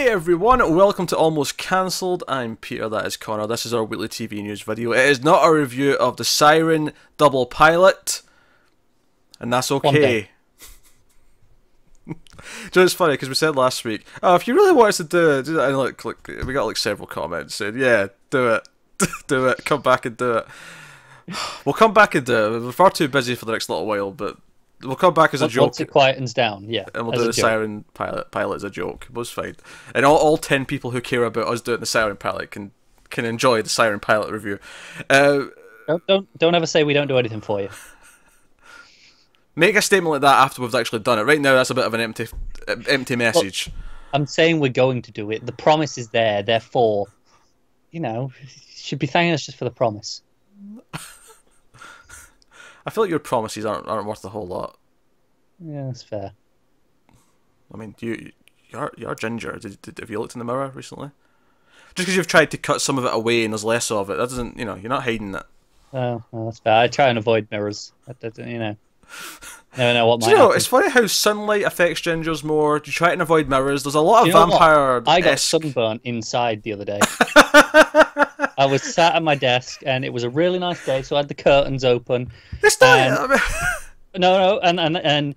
Hey everyone, welcome to Almost Cancelled. I'm Peter, that is Connor. This is our weekly TV news video. It is not a review of the Siren double pilot, and that's okay. It's funny because we said last week, oh, if you really want us to do it, and look, we got like several comments saying, yeah, do it, do it, come back and do it. We'll come back and do it. We're far too busy for the next little while, but we'll come back as a joke. Once it quietens down, yeah. And we'll do the Siren pilot as a joke. It was fine. And all 10 people who care about us doing the Siren pilot can enjoy the Siren pilot review. Don't ever say we don't do anything for you. Make a statement like that after we've actually done it. Right now, that's a bit of an empty message. Well, I'm saying we're going to do it. The promise is there. Therefore, you know, you should be thanking us just for the promise. I feel like your promises aren't worth a whole lot. Yeah, that's fair. I mean, you're ginger. Have you looked in the mirror recently? Just because you've tried to cut some of it away and there's less of it, that doesn't, you know, you're not hiding it. Oh, well, that's fair. I try and avoid mirrors. You know. I don't know what Do you know, it's funny how sunlight affects gingers more. You try and avoid mirrors. There's a lot of vampire. I got sunburnt inside the other day. I was sat at my desk and it was a really nice day, so I had the curtains open. No, and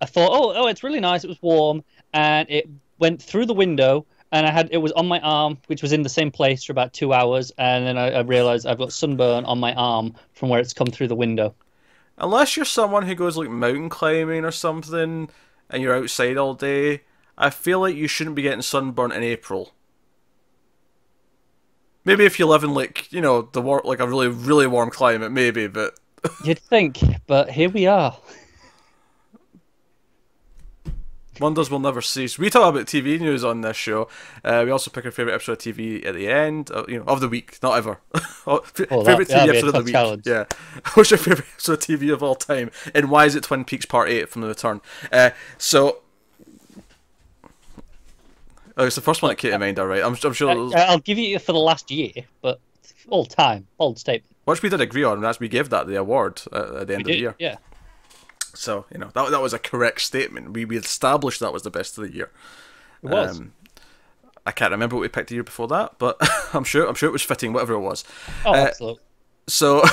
I thought, oh, it's really nice. It was warm, and it went through the window, and it was on my arm, which was in the same place for about 2 hours, and then I realized I've got sunburn on my arm from where it's come through the window. Unless you're someone who goes like mountain climbing or something, and you're outside all day, I feel like you shouldn't be getting sunburnt in April. Maybe if you live in like, you know, like a really, really warm climate, maybe, but you'd think, but here we are. Wonders will never cease. We talk about TV news on this show. We also pick our favourite episode of TV at the end, you know, of the week, not ever. Favourite TV episode of the week. Challenge. Yeah. What's your favourite episode of TV of all time? And why is it Twin Peaks Part 8 from The Return? Oh, it's the first one that came to mind, alright. I'm sure. I'll give you for the last year, but all time, bold statement. Which we did agree on, and that's we gave that the award at the end of the year. Yeah. So, you know, that was a correct statement. We established that was the best of the year. It was. I can't remember what we picked the year before that, but I'm sure it was fitting, whatever it was. Oh, absolutely. So,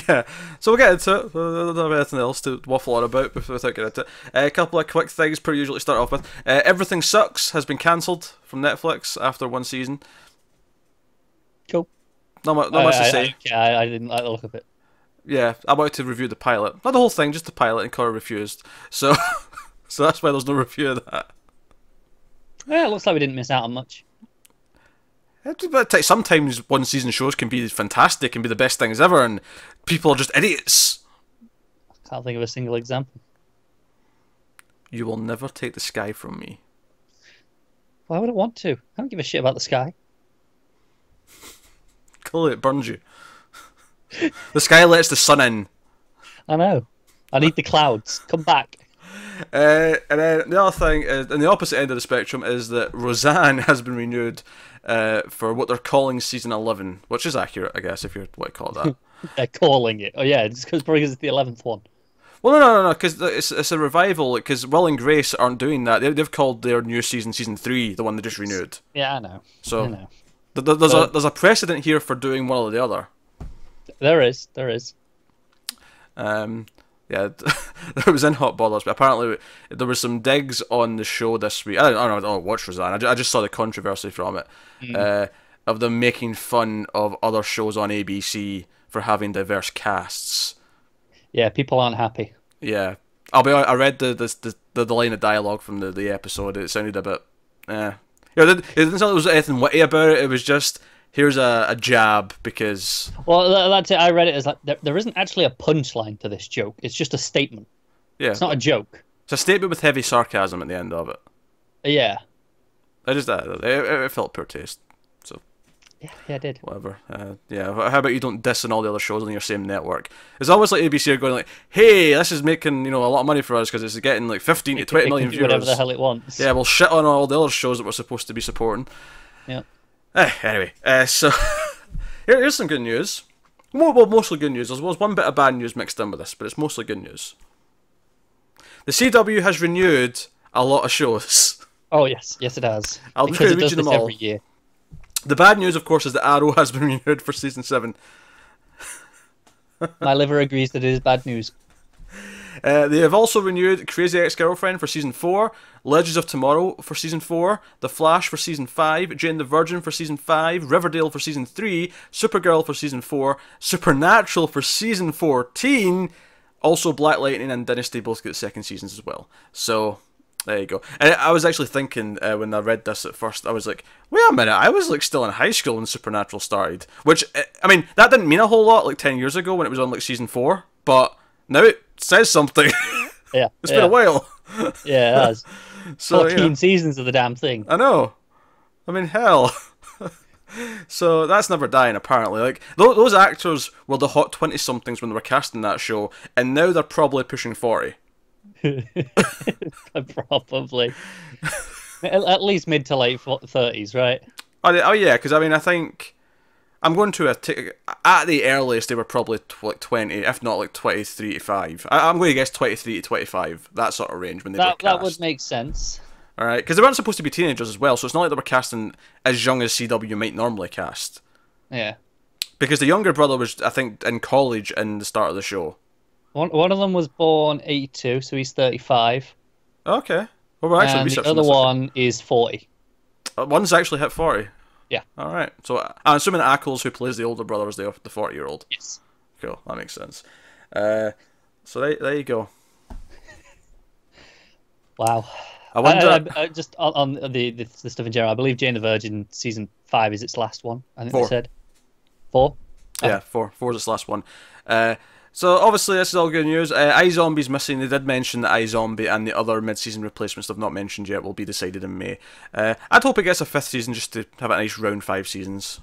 yeah. So we'll get into it. I don't have anything else to waffle on about without getting into it. A couple of quick things per usual to start off with. Everything Sucks has been cancelled from Netflix after one season. Cool. Not much to say. I didn't like the look of it. Yeah, I wanted to review the pilot. Not the whole thing, just the pilot, and Connor refused. So that's why there's no review of that. Yeah, it looks like we didn't miss out on much. Sometimes one-season shows can be fantastic and be the best things ever, and people are just idiots. I can't think of a single example. You will never take the sky from me. Why would I want to? I don't give a shit about the sky. Clearly it burns you. The sky lets the sun in. I know. I need the clouds. Come back. And then the other thing is, on the opposite end of the spectrum, is that Roseanne has been renewed for what they're calling season 11, which is accurate, I guess, if you want to call it that. They're calling it. Oh yeah, it's probably because it's the 11th one. Well, no, because it's a revival. Because Will and Grace aren't doing that. They've called their new season 3, the one they just renewed. Yeah, I know. So I know. There's a precedent here for doing one or the other. There is. Yeah, it was in Hot Bollers, but apparently there was some digs on the show this week. I don't watch Roseanne. I just saw the controversy from it, of them making fun of other shows on ABC for having diverse casts. Yeah, people aren't happy. Yeah, I read the line of dialogue from the episode. It sounded a bit, it didn't sound like there was anything witty about it. It was just, here's a jab because... Well, that's it. I read it as like, there isn't actually a punchline to this joke. It's just a statement. Yeah. It's not a joke. It's a statement with heavy sarcasm at the end of it. Yeah. It felt poor taste. So. Yeah, it did. Whatever. Yeah. How about you don't diss on all the other shows on your same network? It's almost like ABC are going like, hey, this is making, a lot of money for us because it's getting like 15 to 20 million viewers. Whatever the hell it wants. Yeah, we'll shit on all the other shows that we're supposed to be supporting. Yeah. Anyway, so here's some good news. Well, mostly good news. There's one bit of bad news mixed in with this, but it's mostly good news. The CW has renewed a lot of shows. Oh yes, yes it has. I'll just Because read it does you them this all. every year. The bad news, of course, is that Arrow has been renewed for season 7. My liver agrees that it is bad news. They have also renewed Crazy Ex-Girlfriend for season 4, Legends of Tomorrow for season 4, The Flash for season 5, Jane the Virgin for season 5, Riverdale for season 3, Supergirl for season 4, Supernatural for season 14. Also, Black Lightning and Dynasty both get second seasons as well. So there you go. And I was actually thinking when I read this at first, I was like, wait a minute, I was like still in high school when Supernatural started. Which, I mean, that didn't mean a whole lot like 10 years ago when it was on like season 4, but now it says something. Yeah. It's been a while. Yeah, it has. So, 14 seasons of the damn thing. I know. I mean, hell. So that's never dying, apparently. Like those actors were the hot 20-somethings when they were casting that show, and now they're probably pushing 40. Probably. At least mid to late 30s, right? Oh yeah, because I mean, I think I'm going to at the earliest they were probably like 20, if not like 23 to 5. I'm going to guess 23 to 25, that sort of range when they were cast. That would make sense. All right, because they weren't supposed to be teenagers as well, so it's not like they were casting as young as CW might normally cast. Yeah. Because the younger brother was, I think, in college in the start of the show. One of them was born 82, so he's 35. Okay. Well, we're actually And the researching other this. one is 40. One's actually hit 40. Yeah. All right. So I'm assuming Ackles, who plays the older brother, is the 40-year-old. Yes. Cool. That makes sense. So there you go. Wow. I wonder. Just on the stuff in general, I believe Jane the Virgin season 5 is its last one. I think 4. they said 4. Yeah, 4. 4 is its last one. So obviously this is all good news. iZombie's missing. They did mention that iZombie and the other mid-season replacements they've not mentioned yet will be decided in May. I'd hope it gets a 5th season just to have a nice round 5 seasons.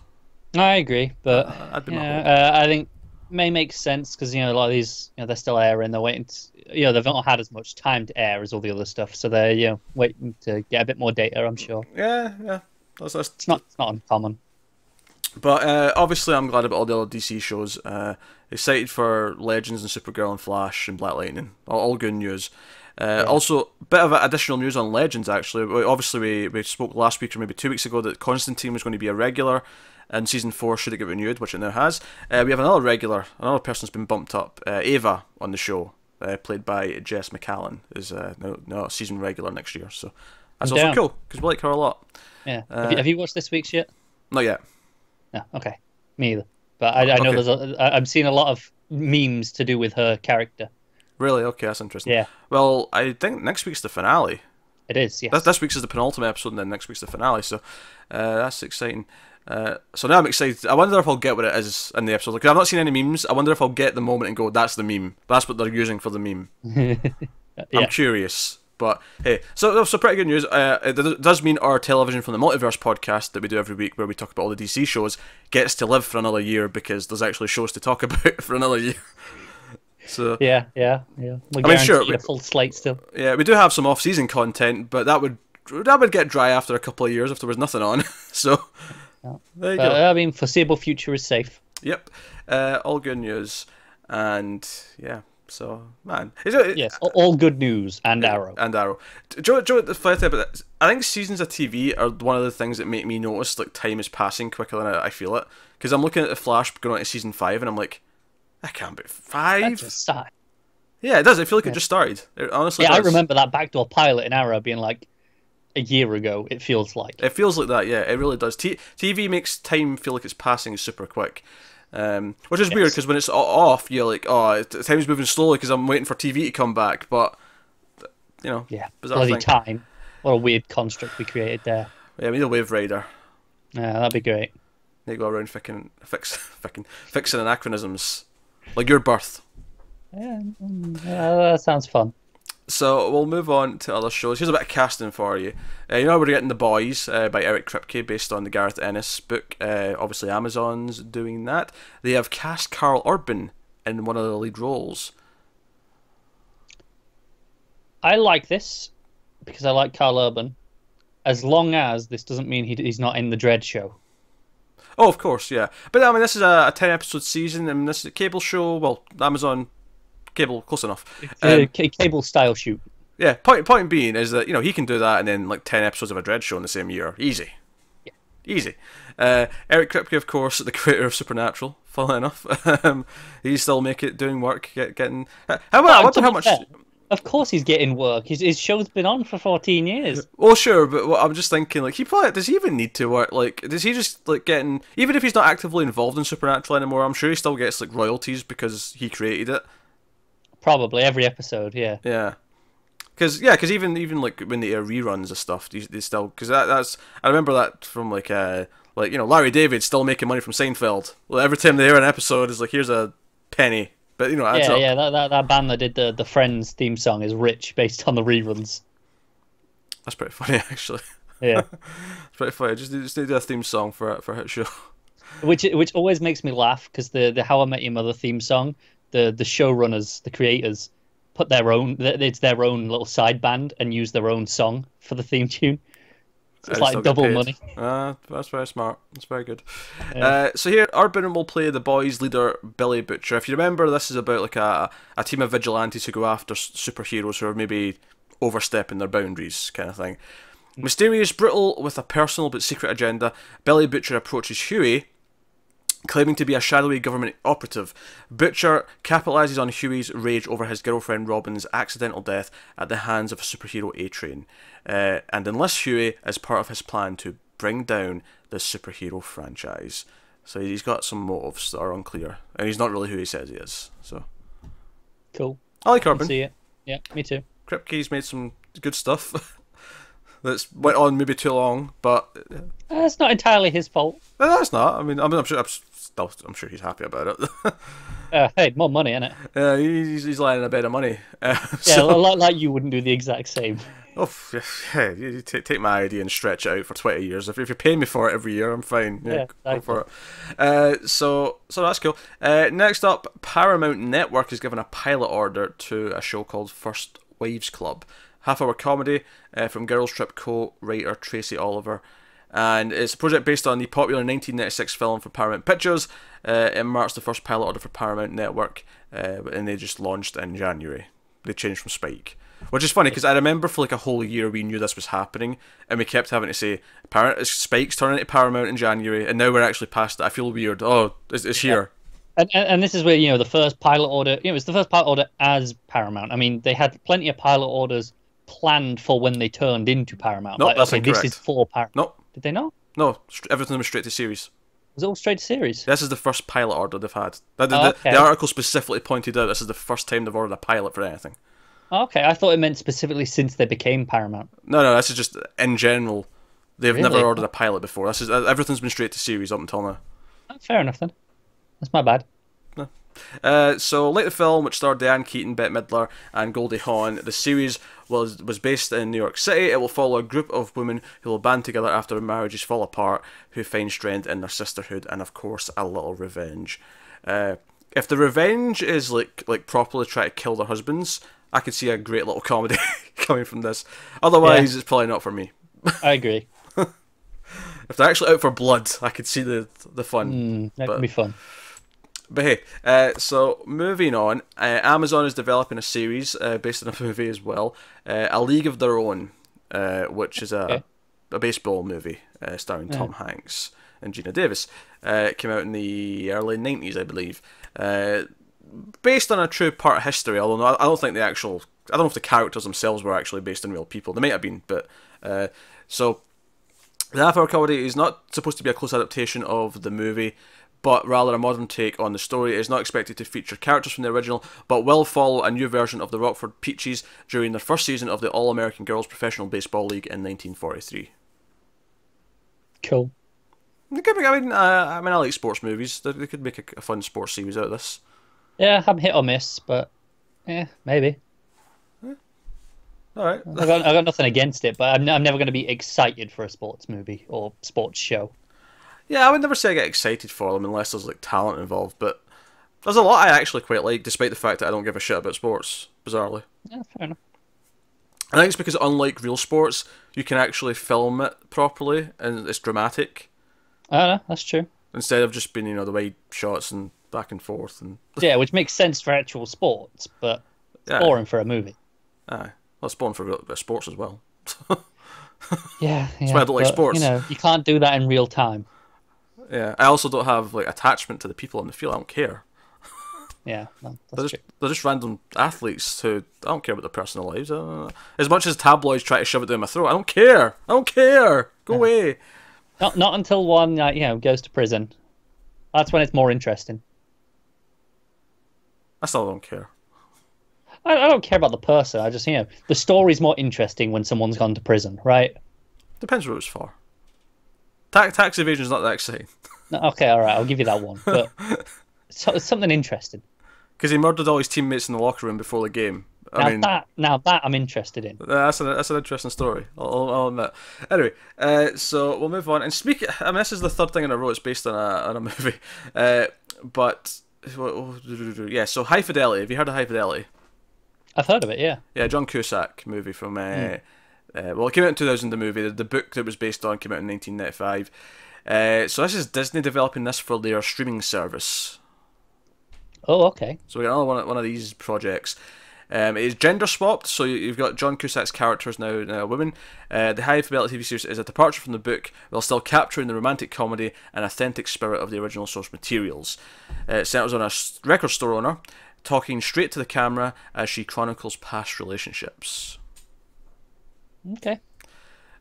I agree, but I'd be my hope. I think May makes sense because a lot of these they're still airing. They're waiting. They've not had as much time to air as all the other stuff, so they're waiting to get a bit more data. I'm sure. Yeah. It's not uncommon. But obviously, I'm glad about all the other DC shows. Excited for Legends and Supergirl and Flash and Black Lightning. All good news. Also, a bit of additional news on Legends, actually. Obviously, we spoke last week or maybe 2 weeks ago that Constantine was going to be a regular, and Season 4 should it get renewed, which it now has. We have another regular, another person's been bumped up. Ava on the show, played by Jess McCallan, is now a season regular next year. So that's also cool, because we like her a lot. Yeah. Have you watched this week's yet? Not yet. No, okay. Me either. But I know I'm seeing a lot of memes to do with her character. Really? Okay, that's interesting. Yeah. Well, I think next week's the finale. It is, yes. This week's is the penultimate episode, and then next week's the finale, so that's exciting. So now I'm excited. I wonder if I'll get what it is in the episode. Like, I've not seen any memes. I wonder if I'll get the moment and go, that's the meme. That's what they're using for the meme. I'm curious. But hey, so pretty good news. It does mean our Television from the Multiverse podcast that we do every week, where we talk about all the DC shows, gets to live for another year because there's actually shows to talk about for another year. So yeah. We're a full slate still. Yeah, we do have some off-season content, but that would get dry after a couple of years if there was nothing on. So there you go. I mean, foreseeable future is safe. Yep, all good news, and yeah. So, man. Yes, all good news and Arrow. And Arrow. Joe, the funny thing about that, I think seasons of TV are one of the things that make me notice like time is passing quicker than I feel it. Because I'm looking at The Flash going on to season 5 and I'm like, that can't be 5? That just started. Yeah, it does. I feel like it just started. It honestly does. I remember that backdoor pilot in Arrow being like a year ago, it feels like. It feels like that, yeah. It really does. TV makes time feel like it's passing super quick. Which is weird because when it's off, you're like, oh, time's moving slowly because I'm waiting for TV to come back. But bizarre bloody thing. Time. What a weird construct we created there. Yeah, we need a Wave Rider. Yeah, that'd be great. They go around fixing anachronisms, like your birth. Yeah, that sounds fun. So we'll move on to other shows. Here's a bit of casting for you. We're getting The Boys by Eric Kripke, based on the Gareth Ennis book. Obviously Amazon's doing that. They have cast Karl Urban in one of the lead roles. I like this because I like Karl Urban, as long as this doesn't mean he's not in the Dread show. Oh, of course, yeah. But I mean, this is a 10-episode season, and this is a cable show. Well, Amazon cable, close enough. Cable style shoot. Yeah, point being is that, he can do that and then like 10 episodes of a Dread show in the same year. Easy. Yeah. Easy. Eric Kripke, of course, the creator of Supernatural, funnily enough. He's still doing work, getting... I wonder how much... Of course he's getting work. His show's been on for 14 years. Well, sure, but I'm just thinking, like, does he even need to work? Like, does he just, like, even if he's not actively involved in Supernatural anymore, I'm sure he still gets, like, royalties because he created it. Probably, every episode, yeah. Yeah. Because even like when they air reruns of stuff, they still that's I remember that from like Larry David still making money from Seinfeld. Well, every time they air an episode, is like, here's a penny, but adds up. That band that did the Friends theme song is rich based on the reruns. That's pretty funny, actually. Yeah, it's pretty funny. Just do a theme song for a hit show. Which always makes me laugh, because the How I Met Your Mother theme song, the showrunners, the creators, put it's their own little side band and use their own song for the theme tune. So it's like double money. That's very smart. That's very good. Yeah. So here, Urban will play the boys' leader, Billy Butcher. If you remember, this is about like a team of vigilantes who go after superheroes who are maybe overstepping their boundaries, kind of thing. Mysterious, brutal, with a personal but secret agenda, Billy Butcher approaches Huey, claiming to be a shadowy government operative. Butcher capitalizes on Huey's rage over his girlfriend Robin's accidental death at the hands of a superhero A-Train, and enlists Huey as part of his plan to bring down the superhero franchise. So he's got some motives that are unclear, and he's not really who he says he is. So Cool. I like Urban. See it. Yeah, me too. Kripke's made some good stuff. That's went on maybe too long, but It's not entirely his fault. no, it's not. I'm sure he's happy about it. Hey, more money, innit? Yeah, he's lying in a bed of money. Yeah, like you wouldn't do the exact same. Oh, yeah, you take my idea and stretch it out for 20 years. If you're paying me for it every year, I'm fine. Yeah, exactly. Go for it. So that's cool. Next up, Paramount Network has given a pilot order to a show called First Wives Club. Half-hour comedy from Girls Trip co-writer Tracy Oliver. And it's a project based on the popular 1996 film from Paramount Pictures. It marks the first pilot order for Paramount Network, and they just launched in January. They changed from Spike. Which is funny, because I remember for like a whole year we knew this was happening, and we kept having to say, Spike's turning into Paramount in January, and now we're actually past it. I feel weird. Oh, it's here. And this is where, the first pilot order, it was the first pilot order as Paramount. I mean, they had plenty of pilot orders planned for when they turned into Paramount. No, that's incorrect. This is for Paramount. No. Did they not? No, everything was straight to series. Was it all straight to series? This is the first pilot order they've had. Okay. The article specifically pointed out this is the first time they've ordered a pilot for anything. Okay, I thought it meant specifically since they became Paramount. No, this is just in general. They've Really? never ordered a pilot before. This is everything's been straight to series up until now. Fair enough then. That's my bad. So, like the film, which starred Diane Keaton, Bette Midler, and Goldie Hawn, the series was based in New York City. It will follow a group of women who will band together after marriages fall apart, who find strength in their sisterhood, and of course, a little revenge. If the revenge is like properly try to kill their husbands, I could see a great little comedy coming from this. Otherwise, it's probably not for me. I agree. If they're actually out for blood, I could see the fun. That could be fun. But hey, so moving on, Amazon is developing a series based on a movie as well, A League of Their Own, which is a baseball movie starring Tom Hanks and Gina Davis. It came out in the early 90s, I believe. Based on a true part of history, although I don't think I don't know if the characters themselves were actually based on real people. They might have been, but so the half-hour comedy is not supposed to be a close adaptation of the movie, but rather a modern take on the story. It is not expected to feature characters from the original, but will follow a new version of the Rockford Peaches during their first season of the All-American Girls Professional Baseball League in 1943. Cool. I like sports movies. They could make a fun sports series out of this. Yeah, I'm hit or miss, but maybe. All right. I got nothing against it, but I'm never going to be excited for a sports movie or sports show. Yeah, I would never say I get excited for them unless there's like talent involved, but there's a lot I actually quite like, despite the fact that I don't give a shit about sports, bizarrely. Yeah, fair enough. I think it's because unlike real sports, you can actually film it properly and it's dramatic. I know, that's true. Instead of just being, the wide shots and back and forth and Yeah, which makes sense for actual sports, but it's boring for a movie. Aye. Well, spawn for sports as well. Yeah, That's why I don't like sports. You know, you can't do that in real time. Yeah, I also don't have like attachment to the people on the field. I don't care. Yeah, no, that's true. They're just random athletes who I don't care about their personal lives. As much as tabloids try to shove it down my throat, I don't care. I don't care. Go away. Not until one, goes to prison. That's when it's more interesting. I still don't care. I don't care about the person. I just, the story's more interesting when someone's gone to prison, right? Depends what it's for. Tax evasion is not that exciting. No, okay, all right, I'll give you that one. But it's something interesting. Because he murdered all his teammates in the locker room before the game. Now that I'm interested in. That's an interesting story. I'll admit. Anyway, so we'll move on. And this is the third thing in a row. It's based on a movie. But yeah. So High Fidelity. Have you heard of High Fidelity? I've heard of it. Yeah. Yeah, John Cusack movie from. Well, it came out in 2000. The movie. The book that it was based on came out in 1995. So this is Disney developing this for their streaming service. Oh, okay. So we got another one of these projects. It is gender swapped, so you've got John Cusack's character is now a woman. The High Fidelity TV series is a departure from the book, while still capturing the romantic comedy and authentic spirit of the original source materials. It centers on a record store owner talking straight to the camera as she chronicles past relationships. Okay.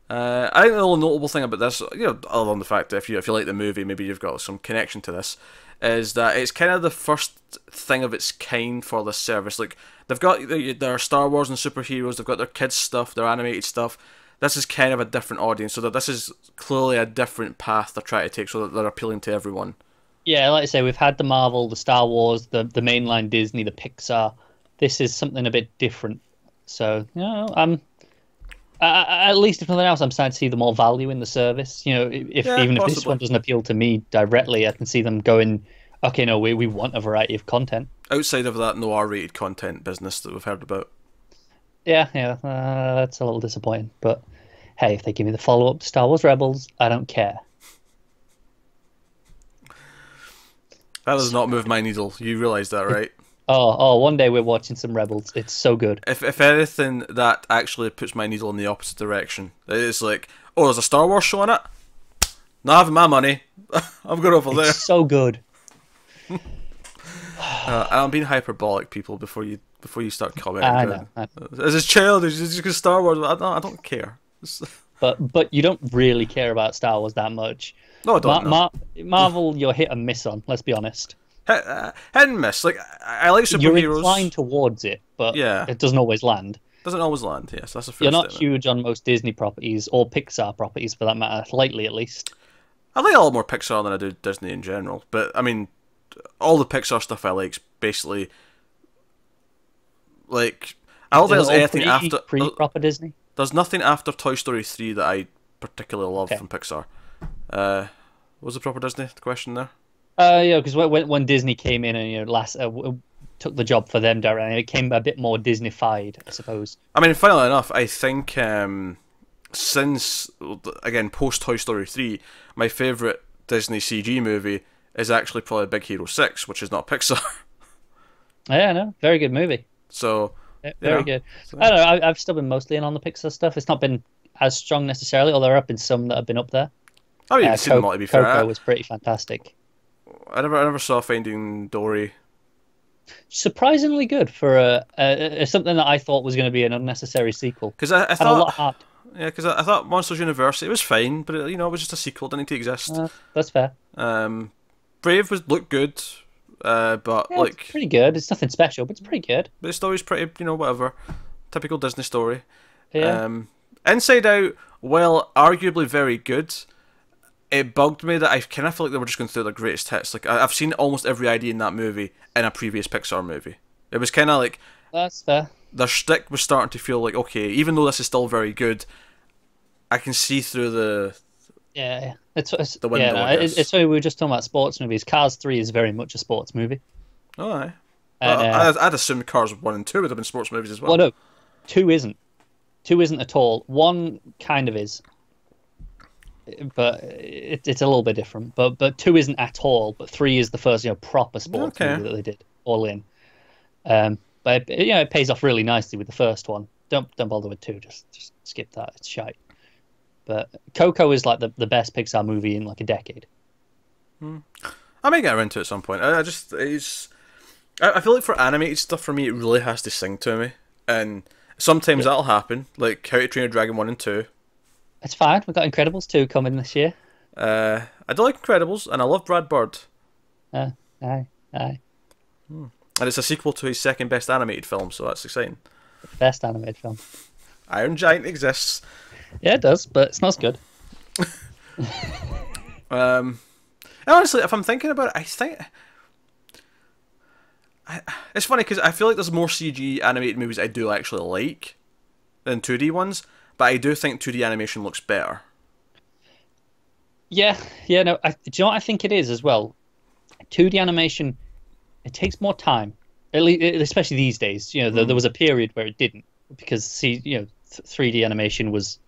I think the only notable thing about this, other than the fact that if you like the movie, maybe you've got some connection to this, is that it's kind of the first thing of its kind for this service. Like, they've got their Star Wars and superheroes, they've got their kids stuff, their animated stuff. This is kind of a different audience, so that this is clearly a different path they're trying to take, so that they're appealing to everyone. Yeah, like I say, we've had the Marvel, the Star Wars, the mainline Disney, the Pixar. This is something a bit different. So, at least if nothing else, I'm starting to see the more value in the service. If this one doesn't appeal to me directly, I can see them going, okay, no, we want a variety of content. Outside of that no R-rated content business that we've heard about. Yeah, that's a little disappointing. But hey, if they give me the follow-up to Star Wars Rebels, I don't care. That does not move my needle. You realise that, right? One day we're watching some Rebels. It's so good. If anything, that actually puts my needle in the opposite direction. It's like, there's a Star Wars show on it? Not having my money. I'm going over there. It's so good. I'm being hyperbolic, people, before you start commenting. I know. As a child, it's just Star Wars. I don't care. But you don't really care about Star Wars that much. No, I don't. Marvel, you're hit and miss on. Let's be honest. Hit and miss. Like, I like superheroes. You're inclined towards it, but it doesn't always land. Doesn't always land. Yes, that's a fair You're not statement. huge on most Disney properties or Pixar properties, for that matter. Lately, at least. I like a lot more Pixar than I do Disney in general. But I mean, all the Pixar stuff I like is basically like, I don't think there's anything after proper Disney. There's nothing after Toy Story 3 that I particularly love from Pixar. What was the proper Disney? The question there. Because when Disney came in and took the job for them directly, it became a bit more Disney-fied, I suppose. I mean, funnily enough, I think since again post Toy Story 3, my favourite Disney CG movie is actually probably Big Hero 6, which is not Pixar. Yeah, no, very good movie. So very good. So, I don't know. I've still been mostly in on the Pixar stuff. It's not been as strong necessarily, although there have been some that have been up there. I mean, you've seen them all, to be fair. Coco was pretty fantastic. I never saw Finding Dory. Surprisingly good for something that I thought was going to be an unnecessary sequel. Because I thought a lot of heart. Yeah, because I thought Monsters University was fine, but it was just a sequel. It didn't need to exist. That's fair. Brave looked good, but it's pretty good. It's nothing special, but it's pretty good. But the story's pretty, whatever. Typical Disney story. Yeah. Inside Out, well, arguably very good. It bugged me that I kind of feel like they were just going through their greatest hits. Like, I've seen almost every idea in that movie in a previous Pixar movie. It was kind of like... That's fair. Their shtick was starting to feel like, okay, even though this is still very good, I can see through the... Yeah. It's the window, it's funny, we were just talking about sports movies. Cars 3 is very much a sports movie. Oh, aye. I'd assumed Cars 1 and 2 would have been sports movies as well. Well, no. 2 isn't. 2 isn't at all. 1 kind of is. But it's a little bit different. But 2 isn't at all. But 3 is the first proper sports movie that they did all in. But it pays off really nicely with the first one. don't bother with 2. Just skip that. It's shite. But Coco is like the best Pixar movie in like a decade. I may get around to it at some point. I feel like for animated stuff, for me, it really has to sing to me, and sometimes that'll happen, like How to Train Your Dragon 1 and 2. It's fine. We've got Incredibles 2 coming this year. I do like Incredibles, and I love Brad Bird. Aye. And it's a sequel to his second best animated film, so that's exciting. Best animated film. Iron Giant exists. Yeah, it does, but it's not as good. Honestly, if I'm thinking about it, I think it's funny because I feel like there's more CG animated movies I do actually like than 2D ones, but I do think 2D animation looks better. Yeah, no. Do you know what I think it is as well? 2D animation, it takes more time, especially these days. You know, there was a period where it didn't, because 3D animation was,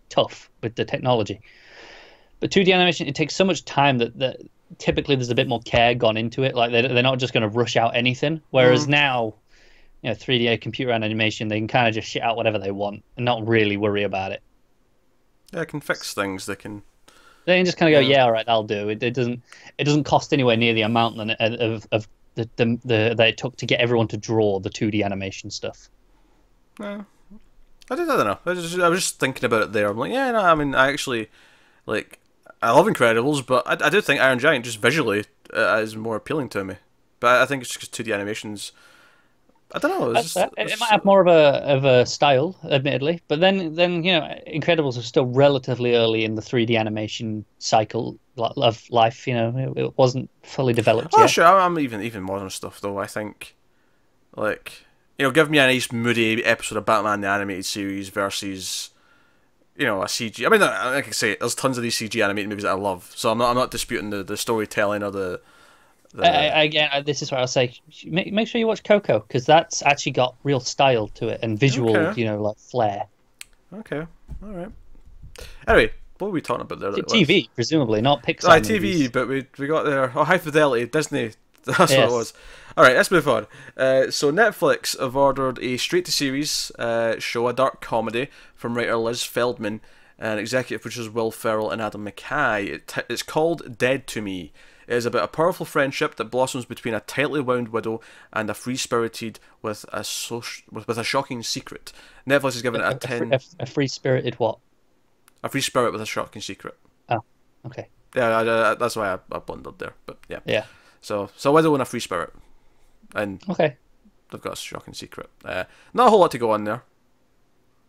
tough with the technology. But 2D animation, it takes so much time that typically there's a bit more care gone into it. Like they're not just going to rush out anything. Whereas now, 3D computer animation, they can kind of just shit out whatever they want and not really worry about it. Yeah, it can fix things. They can just kind of go, yeah, all right, that'll do. It doesn't cost anywhere near the amount of that it took to get everyone to draw the 2D animation stuff. Yeah. I don't know. I was just thinking about it there. I'm like, yeah, no, I mean, I actually like. I love Incredibles, but I do think Iron Giant just visually is more appealing to me. But I think it's just 2D animations. I don't know. It might have more of a style, admittedly, but then Incredibles are still relatively early in the 3D animation cycle of life. It wasn't fully developed yet. Sure. I'm even modern stuff though. I think, like, give me a nice moody episode of Batman the Animated Series versus, a CG. I mean, like I say, there's tons of these CG animated movies that I love, so I'm not disputing the storytelling or the. Again, this is what I'll say. Make sure you watch Coco, because that's actually got real style to it and visual, like flair. Okay, all right. Anyway, what were we talking about there? TV, presumably, not Pixar. TV, but we got there. Oh, High Fidelity, Disney. That's what it was. All right, let's move on. So Netflix have ordered a straight-to-series show, a dark comedy from writer Liz Feldman and executive producers Will Ferrell and Adam McKay. It's called Dead to Me. It is about a powerful friendship that blossoms between a tightly wound widow and a free-spirited with a shocking secret. Netflix has given it a 10. A free-spirited what? A free spirit with a shocking secret. Oh, okay. Yeah, that's why I blundered there. But yeah. Yeah. So a widow and a free spirit, and okay, they've got a shocking secret. Not a whole lot to go on there.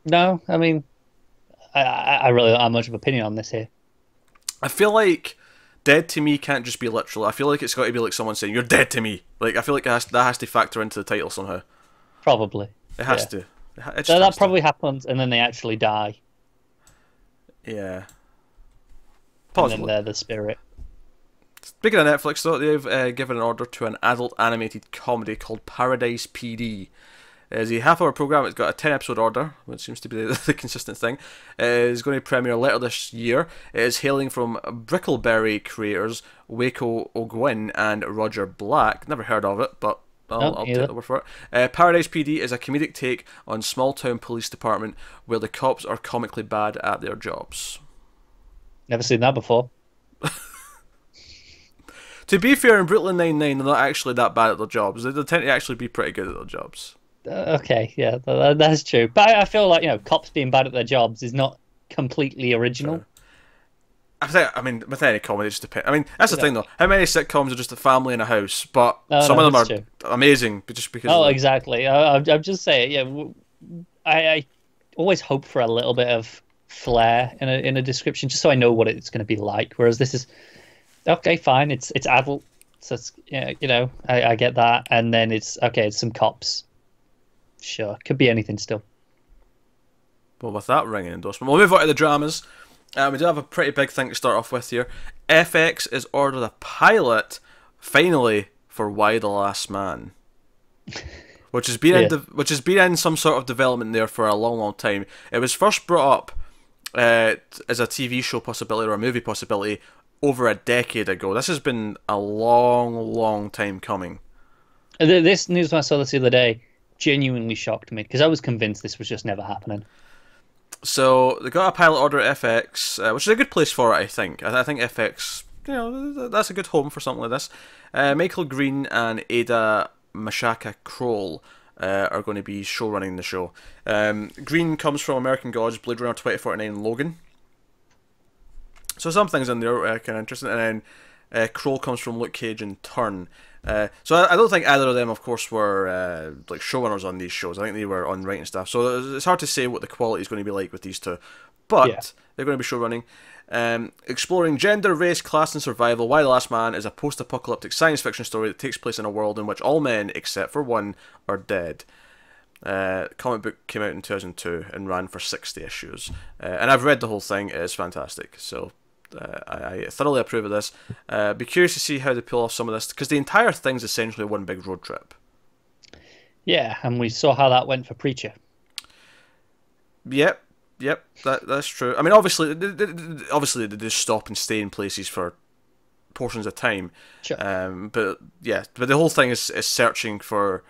No, I mean, I really don't have much of an opinion on this here. I feel like dead to me can't just be literal. I feel like it's got to be like someone saying, "You're dead to me." Like, I feel like that has to factor into the title somehow. Probably. It has to. That probably happens, and then they actually die. Yeah. Possibly. And then they're the spirit. Speaking of Netflix, though, they've given an order to an adult animated comedy called Paradise PD. It's a half-hour program. It's got a 10-episode order, which seems to be the consistent thing. It's going to premiere later this year. It is hailing from Brickleberry creators Waco Ogwin and Roger Black. Never heard of it, but I'll take the word for it. Paradise PD is a comedic take on small-town police department where the cops are comically bad at their jobs. Never seen that before. To be fair, in Brooklyn Nine-Nine, they're not actually that bad at their jobs. They tend to actually be pretty good at their jobs. Okay, yeah, that's true. But I feel like, cops being bad at their jobs is not completely original. Sure. I mean, with any comedy, it just depends. I mean, that's the thing, though. How many sitcoms are just a family in a house? But some of them are amazing, just because... Oh, exactly. I'm just saying, yeah, I always hope for a little bit of flair in a description, just so I know what it's going to be like. Whereas this is... Okay, fine. It's adult, so it's, I get that, and then it's some cops. Sure, could be anything still. Well, with that ringing endorsement, we'll move on to the dramas. We do have a pretty big thing to start off with here. FX has ordered a pilot, finally, for Y the Last Man, which has been in some sort of development there for a long, long time. It was first brought up as a TV show possibility or a movie possibility over a decade ago. This has been a long, long time coming. This news, when I saw this the other day, genuinely shocked me because I was convinced this was just never happening. So they got a pilot order at FX, which is a good place for it, I think. I think FX, that's a good home for something like this. Michael Green and Ada Mashaka Kroll are going to be showrunning the show. Green comes from American Gods, Blade Runner 2049, and Logan. So some things in there are kind of interesting. And then Kroll comes from Luke Cage and Turn. So I don't think either of them, of course, were like showrunners on these shows. I think they were on writing staff. So it's hard to say what the quality is going to be like with these two. But they're going to be showrunning. Exploring gender, race, class, and survival, Why the Last Man is a post-apocalyptic science fiction story that takes place in a world in which all men, except for one, are dead. The comic book came out in 2002 and ran for 60 issues. And I've read the whole thing. It is fantastic. So I thoroughly approve of this. Be curious to see how they pull off some of this, because the entire thing's essentially one big road trip. Yeah, and we saw how that went for Preacher. Yep, that's true. I mean, obviously they just stop and stay in places for portions of time. Sure. But the whole thing is searching for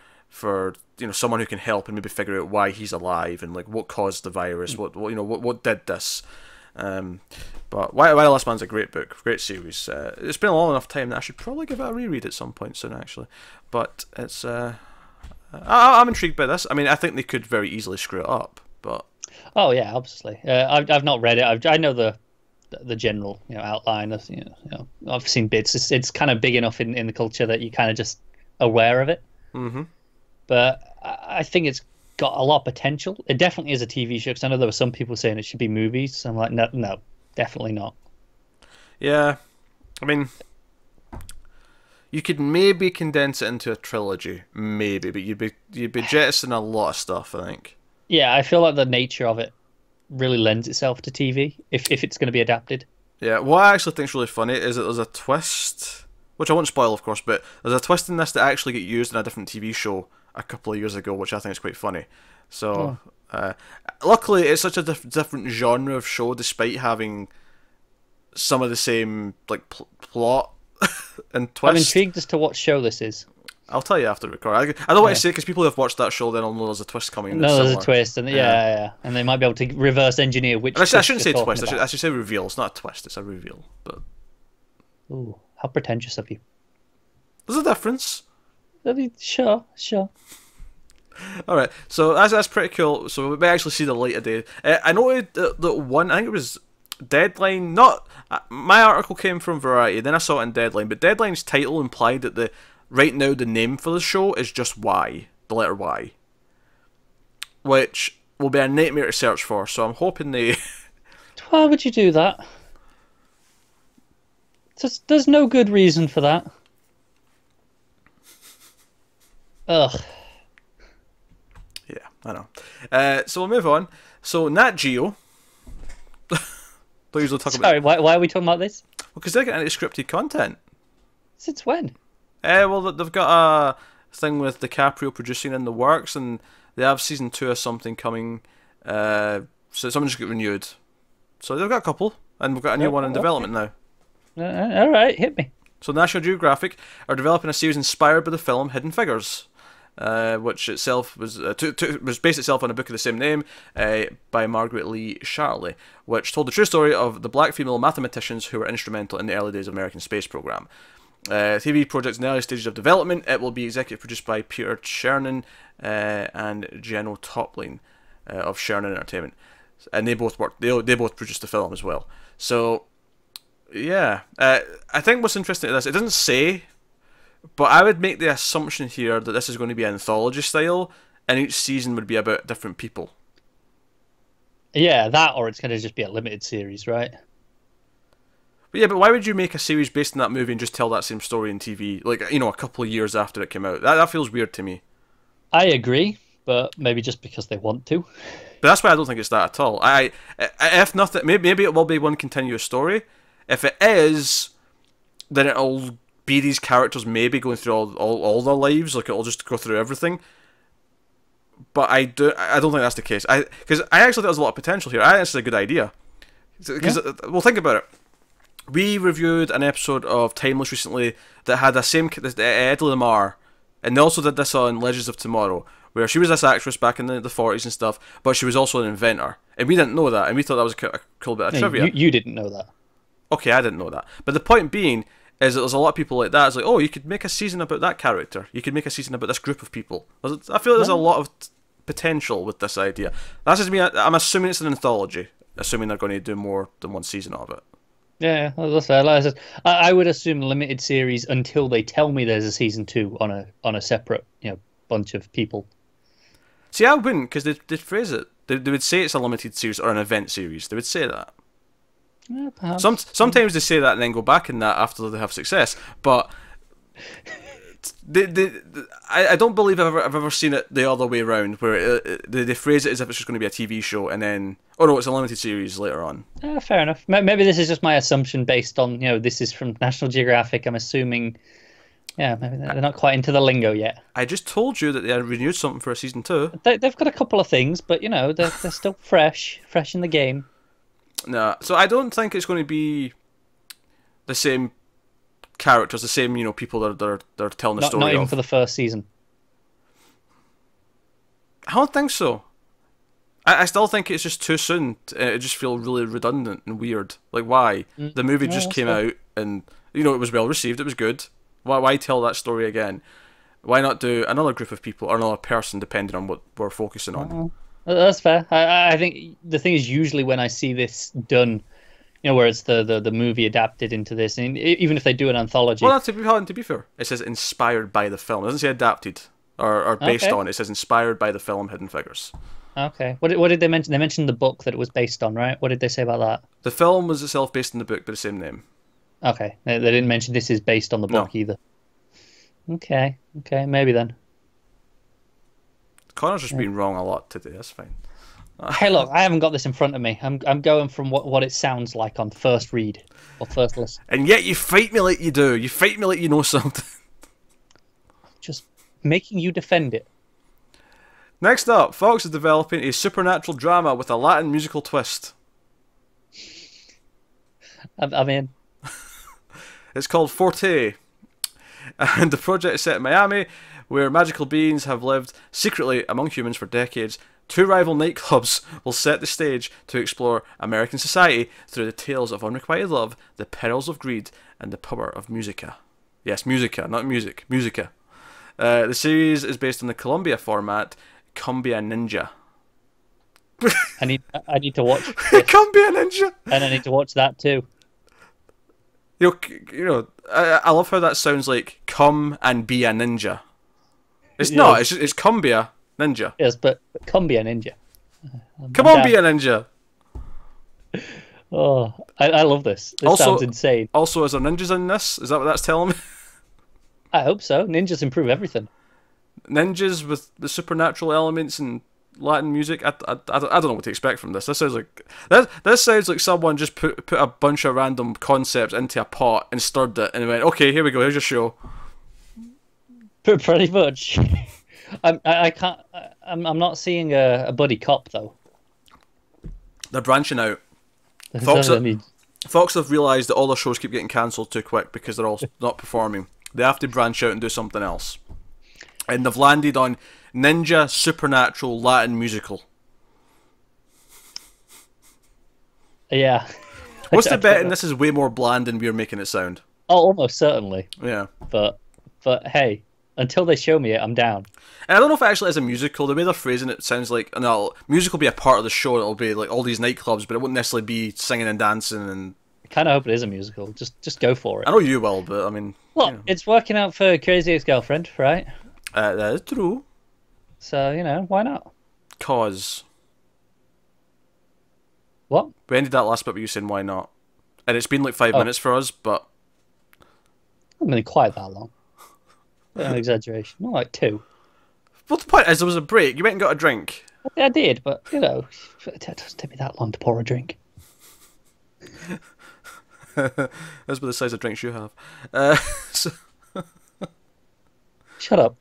someone who can help and maybe figure out why he's alive and like what caused the virus, what did this. But Why the Last Man's a great book, great series. It's been a long enough time that I should probably give it a reread at some point soon, actually. But it's I'm intrigued by this. I mean, I think they could very easily screw it up, but. Oh yeah, obviously. I've not read it. I know the general outline. Of, I've seen bits. It's kind of big enough in the culture that you're kind of just aware of it. Mm-hmm. But I think it's got a lot of potential. It definitely is a TV show. Because I know there were some people saying it should be movies. So I'm like, no, definitely not. Yeah, I mean, you could maybe condense it into a trilogy, maybe, but you'd be jettisoning a lot of stuff, I think. Yeah, I feel like the nature of it really lends itself to TV if it's going to be adapted. Yeah, what I actually think is really funny is that there's a twist, which I won't spoil, of course, but there's a twist in this that actually got used in a different TV show a couple of years ago, which I think is quite funny. So, luckily, it's such a different genre of show, despite having some of the same plot and twist. I'm intrigued as to what show this is. I'll tell you after the record. I don't want to say because people who have watched that show then will know there's a twist coming. No, there's a twist, and yeah, and they might be able to reverse engineer which. I shouldn't say twist. I should say reveal. It's not a twist. It's a reveal. But ooh, how pretentious of you! There's a difference. I mean, sure. All right, so that's pretty cool. So we may actually see the light of day. I noted that one. I think it was Deadline. Not my article came from Variety. Then I saw it in Deadline, but Deadline's title implied that right now the name for the show is just Y, the letter Y, which will be a nightmare to search for. So I'm hoping they. Why would you do that? There's no good reason for that. Ugh. Yeah, I know. So we'll move on. So Nat Geo. Don't usually talk about. Sorry, why are we talking about this? Well, because they're getting into scripted content. Since when? Well, they've got a thing with DiCaprio producing in the works, and they have season 2 or something coming. So someone just got renewed. So they've got a couple, and we've got a new one in development now. All right, hit me. So National Geographic are developing a series inspired by the film Hidden Figures, which itself was based itself on a book of the same name by Margaret Lee Sharley, which told the true story of the black female mathematicians who were instrumental in the early days of the American space program. TV project in the early stages of development. It will be executive produced by Peter Chernin and Jenno Toplin of Chernin Entertainment, and they both produced the film as well. So yeah, I think what's interesting to this, it doesn't say, but I would make the assumption here that this is going to be anthology style, and each season would be about different people. Yeah, that, or it's going to just be a limited series, right? But yeah, but why would you make a series based on that movie and just tell that same story in TV, like, a couple of years after it came out? That feels weird to me. I agree, but maybe just because they want to. But that's why I don't think it's that at all. If nothing, maybe it will be one continuous story. If it is, then it'll be these characters maybe going through all their lives, like it'll just go through everything. But I don't think that's the case. Because I actually think there's a lot of potential here. I think it's a good idea. Because well, think about it. We reviewed an episode of Timeless recently that had Eddie Lamar, and they also did this on Legends of Tomorrow, where she was this actress back in the 40s and stuff, but she was also an inventor. And we didn't know that, and we thought that was a cool bit of trivia. You didn't know that. Okay, I didn't know that. But the point being is that there's a lot of people like that. It's like, oh, you could make a season about that character. You could make a season about this group of people. I feel like there's a lot of potential with this idea. That's just me. I'm assuming it's an anthology, assuming they're going to do more than one season of it. Yeah, that's fair. Like I said, I would assume limited series until they tell me there's a season 2 on a separate, bunch of people. See, I wouldn't, because they'd phrase it. They would say it's a limited series or an event series. They would say that. Yeah, perhaps. Sometimes they say that and then go back in that after they have success, but I don't believe I've ever seen it the other way around, where they phrase it as if it's just going to be a TV show and then, oh no, it's a limited series later on. Fair enough. Maybe this is just my assumption based on, this is from National Geographic. I'm assuming, maybe they're not quite into the lingo yet. I just told you that they had renewed something for a season 2. They've got a couple of things, but, they're still fresh in the game. No, so I don't think it's going to be the same characters, the same people that are telling the story. Not even for the first season. I don't think so. I still think it's just too soon. It just feels really redundant and weird. Like, why? The movie just came out and it was well received. It was good. Why tell that story again? Why not do another group of people or another person, depending on what we're focusing on? That's fair. I think the thing is, usually when I see this done, where it's the movie adapted into this, and even if they do an anthology. Well, to be fair, it says inspired by the film. It doesn't say adapted or based on. It says inspired by the film Hidden Figures. Okay. What did they mention? They mentioned the book that it was based on, right? What did they say about that? The film was itself based on the book by the same name. Okay. They didn't mention this is based on the book either. Okay. Maybe then. Connor's just been wrong a lot today. That's fine. Hey, look, I haven't got this in front of me. I'm going from what it sounds like on first read or first listen. And yet you fight me like you do. You fight me like you know something. Just making you defend it. Next up, Fox is developing a supernatural drama with a Latin musical twist. I'm in. It's called Forte. And the project is set in Miami, where magical beings have lived secretly among humans for decades. 2 rival nightclubs will set the stage to explore American society through the tales of unrequited love, the perils of greed, and the power of musica. Yes, musica, not music. Musica. The series is based on the Columbia format, Cumbia Ninja. I need to watch Cumbia Ninja, and I need to watch that too. I love how that sounds like come and be a ninja. It's not. It's Cumbia Ninja. Yes, but Cumbia Ninja. Come on, be a ninja. Oh, I love this. This sounds insane. Also, is there ninjas in this? Is that what that's telling me? I hope so. Ninjas improve everything. Ninjas with the supernatural elements and Latin music. I don't know what to expect from this. This sounds like someone just put a bunch of random concepts into a pot and stirred it and went, okay, here we go. Here's your show. Pretty much. I can't. I'm not seeing a buddy cop though. They're branching out. Fox have realised that all their shows keep getting cancelled too quick because they're all not performing. They have to branch out and do something else. And they've landed on Ninja Supernatural Latin Musical. Yeah. What's the bet? And this is way more bland than we're making it sound. Oh, almost certainly. Yeah. But hey, until they show me it, I'm down. And I don't know if it actually is a musical. The way they're phrasing it sounds like music will be a part of the show. It'll be like all these nightclubs, but it won't necessarily be singing and dancing. And I kind of hope it is a musical. Just go for it. I know you will, but I mean, well, it's working out for Crazy Ex-Girlfriend, right? That is true. So why not? Cause what? We ended that last bit with you saying why not, and it's been like 5 minutes for us, but I haven't been quite that long. An exaggeration. Not like 2. Well, the point is there was a break. You went and got a drink. I did, but it doesn't take me that long to pour a drink. That's about the size of drinks you have. Shut up.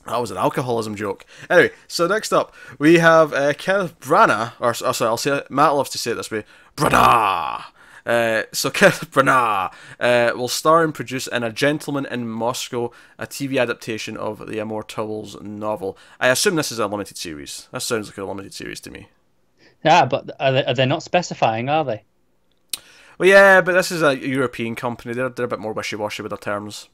That was an alcoholism joke. Anyway, so next up, we have Kenneth Branagh, or sorry, I'll say it, Matt loves to say it this way, Branagh, So Kenneth Branagh will star and produce in A Gentleman in Moscow, a TV adaptation of the Immortals novel. I assume this is a limited series. That sounds like a limited series to me. Yeah, but are they not specifying, are they? Well, yeah, but this is a European company. They're a bit more wishy-washy with their terms.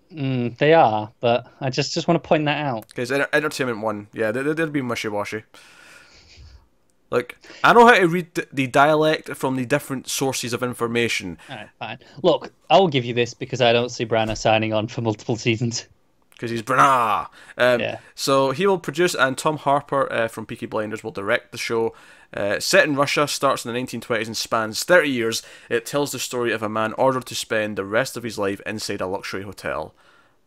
They are, but I just want to point that out. Because Entertainment One, yeah, they're being wishy-washy. Like, I know how to read the dialect from the different sources of information. Alright, fine. Look, I will give you this because I don't see Branagh signing on for multiple seasons. Because he's Branagh. Yeah. So he will produce, and Tom Harper from Peaky Blinders will direct the show. Set in Russia, starts in the 1920s and spans 30 years. It tells the story of a man ordered to spend the rest of his life inside a luxury hotel.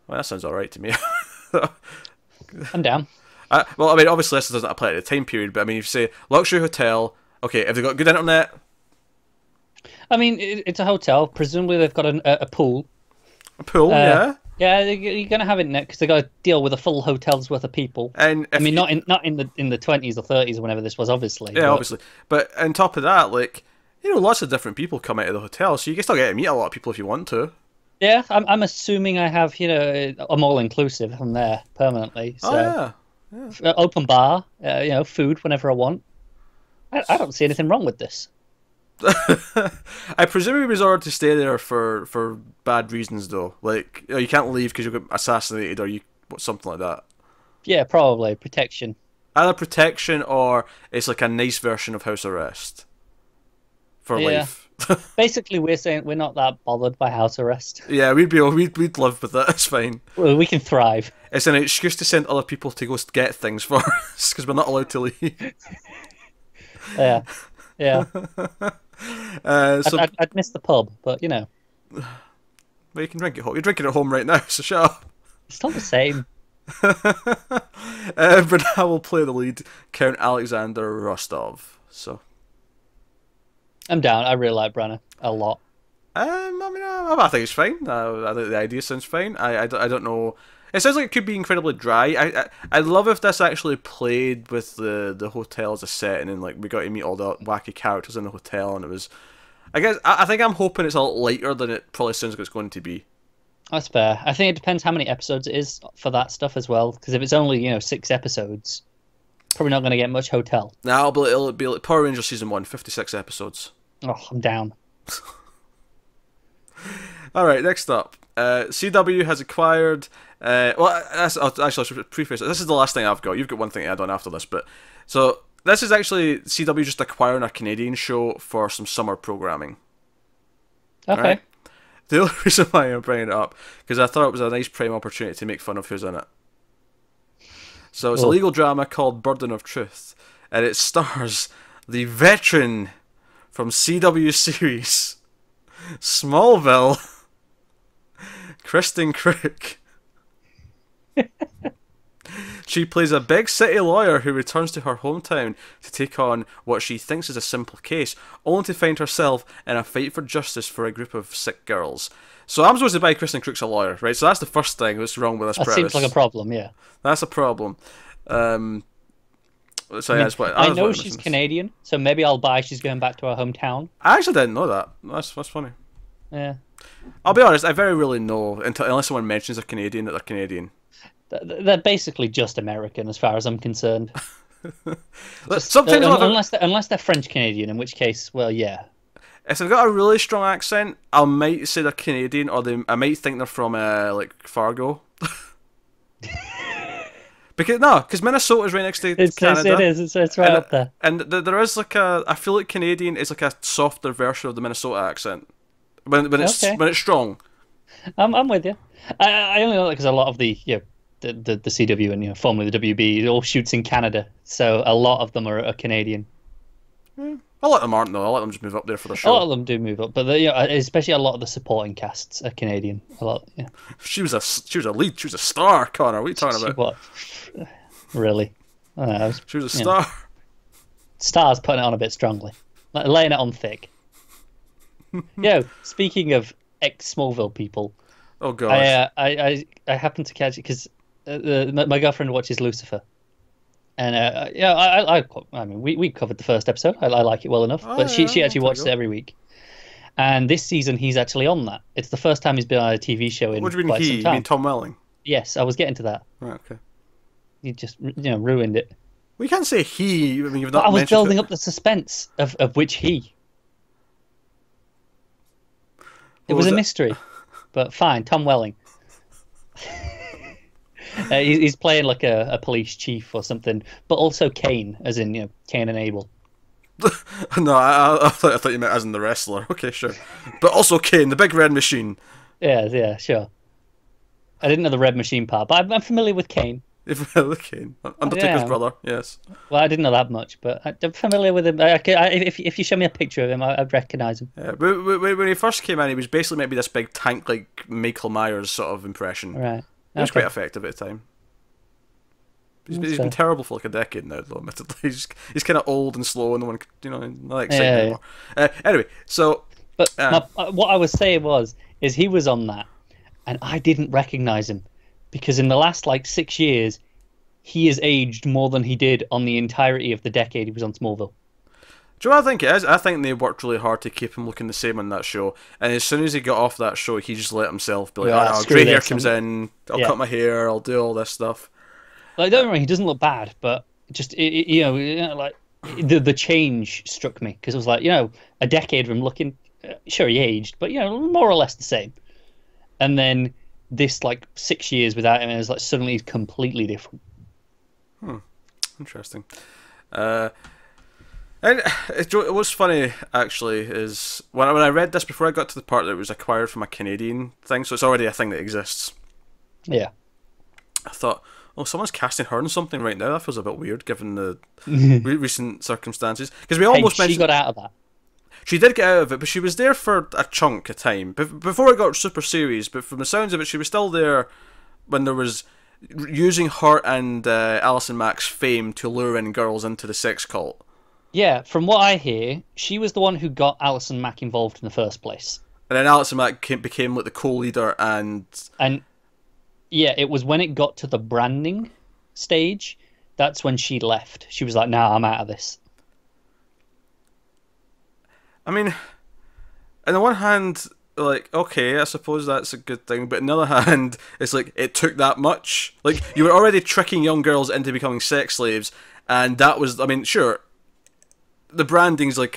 Well, that sounds alright to me. I'm down. Well, I mean, obviously this doesn't apply to the time period, but I mean, if you say luxury hotel, okay, have they got good internet? I mean, it's a hotel. Presumably they've got a pool. A pool, yeah. Yeah, you're gonna have internet because they got to deal with a full hotel's worth of people. And I mean, not in the 20s or 30s or whenever this was, obviously. Yeah, obviously. But on top of that, like, you know, lots of different people come out of the hotel, so you can still get to meet a lot of people if you want to. Yeah, I'm assuming I have, I'm all inclusive from there permanently. So. Oh yeah. Open bar, food whenever I want. I don't see anything wrong with this. I presume he was ordered to stay there for bad reasons, though. Like, you can't leave because you get assassinated or something like that. Yeah, probably protection. Either protection or it's like a nice version of house arrest for life. Basically, we're saying we're not that bothered by house arrest. Yeah, we'd live with it. It's fine. Well, we can thrive. It's an excuse to send other people to go get things for us because we're not allowed to leave. Yeah. So I'd miss the pub, but Well, you can drink at home. You're drinking at home right now, so shut up. It's not the same. Branagh will play the lead, Count Alexander Rostov. So. I'm down. I really like Branagh a lot. I think it's fine. I think the idea sounds fine. I don't know. It sounds like it could be incredibly dry. I'd love if this actually played with the hotel as a setting and like we got to meet all the wacky characters in the hotel and it was. I think I'm hoping it's a lot lighter than it probably sounds like it's going to be. That's fair. I think it depends how many episodes it is for that stuff as well. Because if it's only 6 episodes, probably not going to get much hotel. No, it'll be like Power Rangers Season 1, 56 episodes. Oh, I'm down. Alright, next up. CW has acquired... I should preface it. This is the last thing I've got. You've got one thing to add on after this. So, this is actually CW just acquiring a Canadian show for some summer programming. Okay. Right? The only reason why I'm bringing it up, because I thought it was a nice prime opportunity to make fun of who's in it. So, it's a legal drama called Burden of Truth. And it stars the veteran from CW series Smallville, Kristen Crick. She plays a big city lawyer who returns to her hometown to take on what she thinks is a simple case, only to find herself in a fight for justice for a group of sick girls. So I'm supposed to buy Kristen Crick's a lawyer, right? So that's the first thing that's wrong with this premise. That seems like a problem, yeah. That's a problem. So yeah, I know she's Canadian, so maybe I'll buy she's going back to her hometown. I actually didn't know that. That's funny. Yeah. I'll be honest, I very rarely know unless someone mentions they're Canadian that they're Canadian. They're basically just American, as far as I'm concerned. Sometimes unless they're French Canadian, in which case, well, yeah. If they've got a really strong accent, I might say they're Canadian, or I might think they're from like Fargo. Because Minnesota's right next to Canada. It is. It's right up there. And there is like I feel like Canadian is like a softer version of the Minnesota accent when it's strong. I'm with you. I only know that because a lot of the CW and formerly the WB, it all shoots in Canada, so a lot of them are Canadian. Yeah. A lot of them aren't though. A lot of them just move up there for the show. A lot of them do move up, but especially a lot of the supporting casts are Canadian. A lot. Yeah. She was a lead. She was a star, Connor. What are you talking about? What? Really? She was a star. Stars putting it on a bit strongly, like laying it on thick. Speaking of ex-Smallville people. Oh god. I happened to catch it because my girlfriend watches Lucifer. And yeah, I mean, we covered the first episode. I like it well enough, Oh, but she yeah, actually I'll take watches it every week. And this season, he's actually on that. It's the first time he's been on a TV show in What do you mean quite some You time. mean Tom Welling? Yes, I was getting to that. Right, okay. You just ruined it. We can't say he. I mean, you've But not I was mentioned building it. up the suspense of which he. It was a mystery, but fine. Tom Welling. He's playing like a police chief or something, but also Cain, as in Cain and Abel. No, I thought you meant as in the wrestler. Okay, sure. But also Kane, the big red machine. Yeah, sure. I didn't know the red machine part, but I'm familiar with Cain. Kane, Undertaker's brother. Yes. Well, I didn't know that much, but I'm familiar with him. If you show me a picture of him, I'd recognise him. Yeah, but when he first came in, he was basically maybe this big tank like Michael Myers sort of impression. Right. He was quite effective at the time. He's been terrible for like a decade now, though. Admittedly, he's kind of old and slow, and no one, not exciting anymore. Anyway, so. But what I was saying is he was on that, and I didn't recognise him because in the last like 6 years, he has aged more than he did on the entirety of the decade he was on Smallville. Do you know what I think it is? I think they worked really hard to keep him looking the same on that show, and as soon as he got off that show, he just let himself be like, "Oh, no, grey hair comes in. I'll cut my hair. I'll do all this stuff." Like, don't worry, he doesn't look bad, but just like the change struck me because it was like a decade of him looking. Sure, he aged, but more or less the same. And then this like 6 years without him, and it's like suddenly he's completely different. Interesting. And what's funny actually is when I read this before I got to the part that it was acquired from a Canadian thing, so it's already a thing that exists. Yeah. I thought, oh, someone's casting her in something right now. That feels a bit weird given the recent circumstances. Because we almost mentioned she got out of that. She did get out of it, but she was there for a chunk of time before it got super serious. But from the sounds of it, she was still there when there was using her and Alison Mack's fame to lure in girls into the sex cult. Yeah, from what I hear, she was the one who got Alison Mack involved in the first place. And then Alison Mack became like the co-leader and yeah, it was when it got to the branding stage, that's when she left. She was like, "Nah, I'm out of this." I mean, on the one hand, like, okay, I suppose that's a good thing, but on the other hand, it's like, it took that much. Like, you were already tricking young girls into becoming sex slaves, and that was, I mean, sure, the branding's like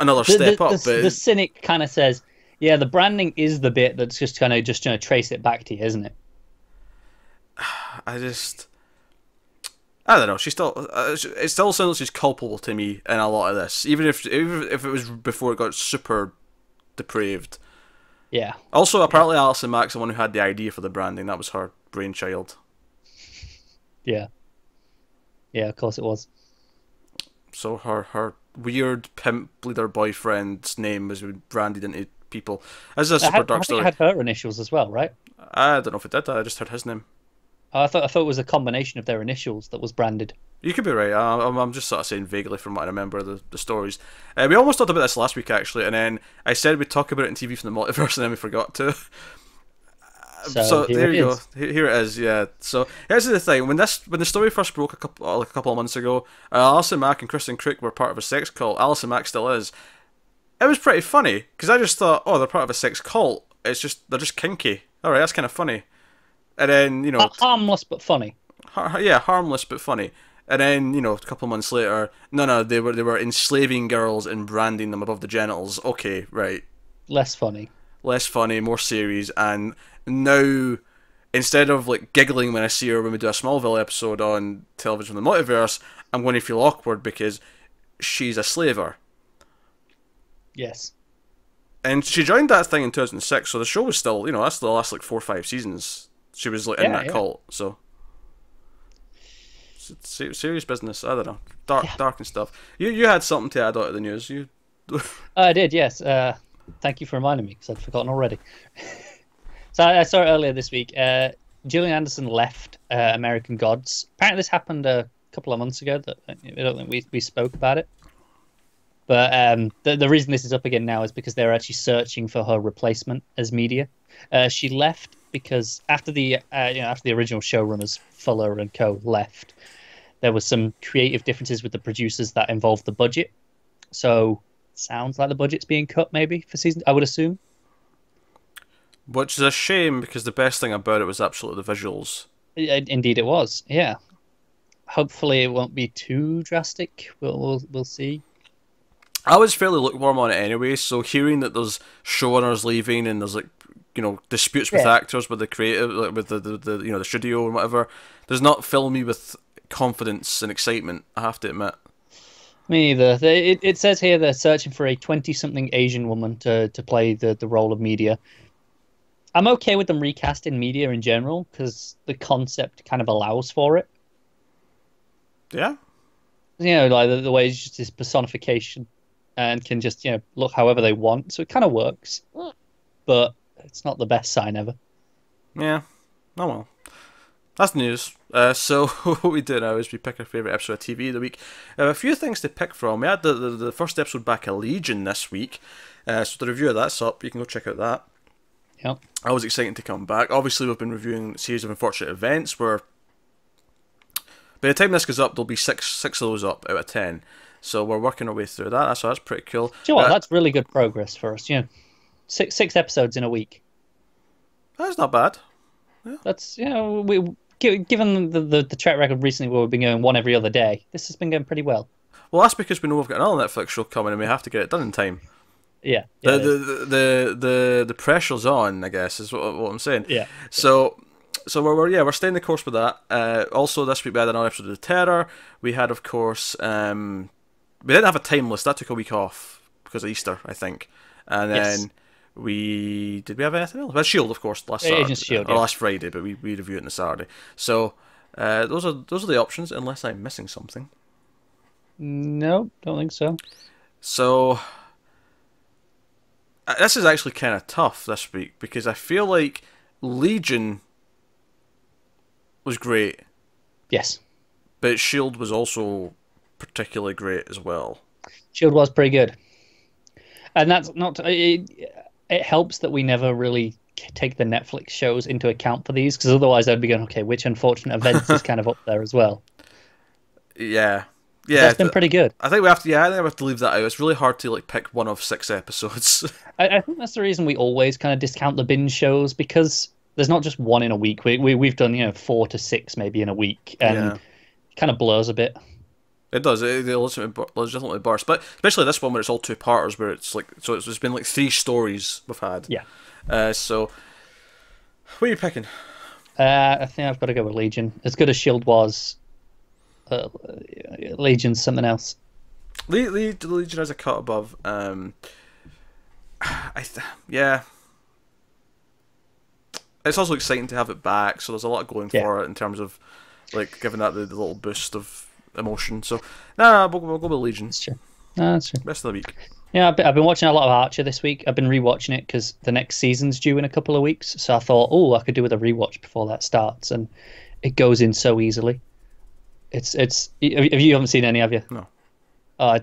another step up. But the cynic kind of says, yeah, the branding is the bit that's just kind of trace it back to you, isn't it? I don't know. She still, it still sounds like she's culpable to me in a lot of this, even if it was before it got super depraved. Yeah. Also, apparently, Alison Mack's the one who had the idea for the branding. That was her brainchild. Yeah. Yeah, of course it was. So her weird pimp leader boyfriend's name was branded into people. As a super dark story. I think it had her initials as well, right? I don't know if it did. I just heard his name. I thought it was a combination of their initials that was branded. You could be right. I'm just sort of saying vaguely from what I remember the stories. We almost talked about this last week actually, and then I said we'd talk about it in TV from the multiverse, and then we forgot to. So there you go. Here it is. Yeah. So here's the thing: when the story first broke a couple of months ago, Alison Mack and Kristen Crick were part of a sex cult. Alison Mack still is. It was pretty funny because I just thought, oh, they're part of a sex cult. They're just kinky. All right, that's kind of funny. And then harmless but funny. Yeah, harmless but funny. And then a couple of months later, no, they were enslaving girls and branding them above the genitals. Okay, right. Less funny, more serious. And now, instead of like giggling when I see her when we do a Smallville episode on television from the multiverse, I'm going to feel awkward because she's a slaver. Yes. And she joined that thing in 2006, so the show was still, that's the last like 4 or 5 seasons. She was like in that cult, so it's serious business. I don't know, dark and stuff. You had something to add out of the news. I did, yes. Thank you for reminding me because I'd forgotten already. So I saw it earlier this week. Gillian Anderson left American Gods. Apparently, this happened a couple of months ago. I don't think we spoke about it. But the reason this is up again now is because they're actually searching for her replacement as media. She left because after the original showrunners Fuller and co left, there was some creative differences with the producers that involved the budget. So sounds like the budget's being cut maybe for season, I would assume. Which is a shame because the best thing about it was absolutely the visuals. Indeed, it was. Yeah. Hopefully, it won't be too drastic. We'll see. I was fairly lukewarm on it anyway. So hearing that there's showrunners leaving and there's like disputes with actors with the creative, like, with the the studio and whatever, does not fill me with confidence and excitement. I have to admit. Me either. It says here they're searching for a 20-something Asian woman to play the role of Media. I'm okay with them recasting Media in general because the concept kind of allows for it. Yeah. Like the way it's just this personification and can just, look however they want. So it kind of works. But it's not the best sign ever. Yeah. Oh well. That's news. So what we do now is we pick our favourite episode of TV of the week. A few things to pick from. We had the first episode back of Legion this week. So the review of that's up. You can go check out that. Yep. I was excited to come back. Obviously, we've been reviewing a series of unfortunate events where by the time this goes up, there'll be six of those up out of 10. So we're working our way through that. So that's pretty cool. Do you know what? That's really good progress for us. Six episodes in a week. That's not bad. Yeah. That's given the track record recently where we've been going one every other day, this has been going pretty well. Well, that's because we know we've got another Netflix show coming and we have to get it done in time. Yeah. The pressure's on, I guess, is what I'm saying. Yeah. So we're staying the course with that. Also this week we had another episode of The Terror. We had, of course, we didn't have a time list. That took a week off because of Easter, I think. And then did we have anything else? We had Shield, of course, last Saturday, Shield, or last Friday, but we reviewed it on the Saturday. So those are the options, unless I'm missing something. No, don't think so. So this is actually kind of tough this week because I feel like Legion was great. Yes. But Shield was also particularly great as well. Shield was pretty good. And that's not... It helps that we never really take the Netflix shows into account for these, because otherwise I'd be going, okay, which unfortunate events is kind of up there as well. Yeah. Yeah, that's been pretty good. I think we have to. Yeah, I think we have to leave that out. It's really hard to pick one of 6 episodes. I think that's the reason we always kind of discount the binge shows, because there's not just one in a week. We've done 4 to 6 maybe in a week, and it kind of blurs a bit. It does. It legitimately bursts, but especially this one where it's all 2-parters, where it's it's been 3 stories we've had. Yeah. So, what are you picking? I think I've got to go with Legion. As good as Shield was. Legion's something else. Legion has a cut above. Yeah. It's also exciting to have it back, so there's a lot going for it in terms of giving that the little boost of emotion. So, we'll go with Legion. That's true. No, that's true. Rest of the week. Yeah, I've been watching a lot of Archer this week. I've been rewatching it because the next season's due in a couple of weeks. So I thought, I could do with a rewatch before that starts, and it goes in so easily. It's you haven't seen any, have you? No.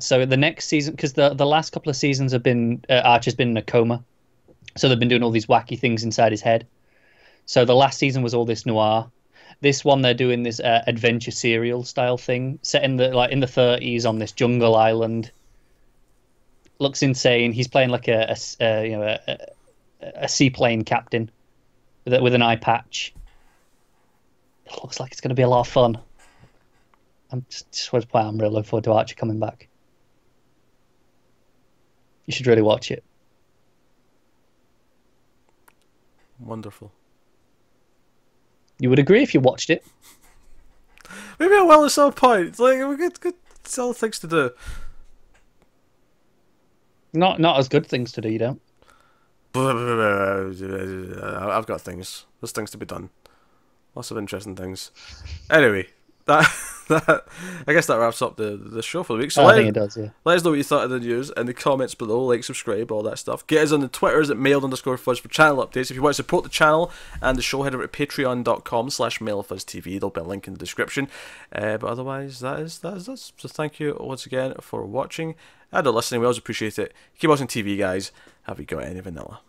So the next season, because the last couple of seasons have been Archer's been in a coma, so they've been doing all these wacky things inside his head. So the last season was all this noir. This one they're doing this adventure serial style thing set in the in the 30s on this jungle island. Looks insane. He's playing like a seaplane captain with an eye patch. It looks like it's going to be a lot of fun. I'm just want to point out, I'm really looking forward to Archer coming back. You should really watch it. Wonderful. You would agree if you watched it. Maybe I will at some point. It's we good other things to do. Not as good things to do, you don't. I've got things. There's things to be done. Lots of interesting things. Anyway, that I guess that wraps up the show for the week. So I think it does, yeah. Let us know what you thought of the news in the comments below. Like, subscribe, all that stuff. Get us on the Twitters at mail_fuzz for channel updates. If you want to support the channel and the show, head over to patreon.com/mailfuzztv. There'll be a link in the description. But otherwise, that is us. So thank you once again for watching and listening. We always appreciate it. Keep watching TV, guys. Have you got any vanilla?